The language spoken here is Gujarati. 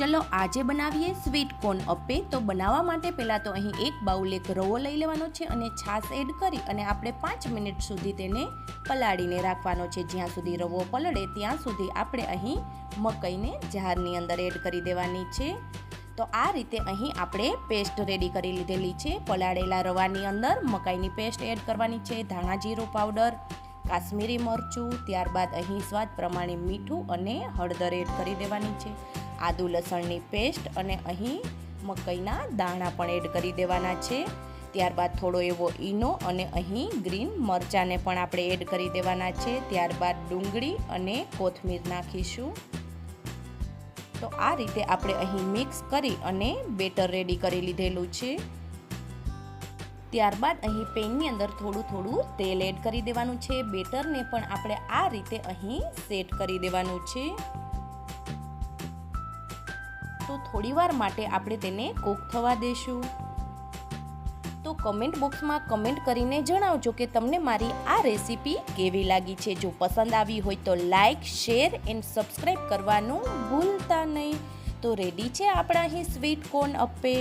ચલો આજે બનાવીએ સ્વીટ કોર્ન અપ્પે। તો બનાવવા માટે પહેલાં તો અહીં એક બાઉલ એક રવો લઈ લેવાનો છે અને છાશ એડ કરી અને આપણે 5 મિનિટ સુધી તેને પલાળીને રાખવાનો છે। જ્યાં સુધી રવો પલળે ત્યાં સુધી આપણે અહીં મકાઈને જારની અંદર એડ કરી દેવાની છે। તો આ રીતે અહીં આપણે પેસ્ટ રેડી કરી લીધેલી છે। પલાળેલા રવાની અંદર મકાઈની પેસ્ટ એડ કરવાની છે, ધાણા જીરું પાવડર, કાશ્મીરી મરચું, ત્યારબાદ અહીં સ્વાદ પ્રમાણે મીઠું અને હળદર એડ કરી દેવાની છે। આદુ લસણની પેસ્ટ અને અહીં મકાઈના દાણા પણ એડ કરી દેવાના છે। ત્યારબાદ થોડો એવો ઈનો અને અહીં ગ્રીન મરચાંને પણ આપણે એડ કરી દેવાના છે। ત્યારબાદ ડુંગળી અને કોથમીર નાખીશું। તો આ રીતે આપણે અહીં મિક્સ કરી અને બેટર રેડી કરી લીધેલું છે। ત્યારબાદ અહીં પેનની અંદર થોડું તેલ એડ કરી દેવાનું છે। બેટરને પણ આપણે આ રીતે અહીં સેટ કરી દેવાનું છે। તો થોડીવાર માટે આપણે તેને કૂક થવા દેશું। તો કમેન્ટ બોક્સમાં કમેન્ટ કરીને જણાવજો કે તમને મારી આ રેસીપી કેવી લાગી છે। જો પસંદ આવી હોય તો લાઈક, શેર એન્ડ સબસ્ક્રાઈબ કરવાનું ભૂલતા નહીં। તો રેડી છે આપણા અહીં સ્વીટ કોર્ન અપ્પે।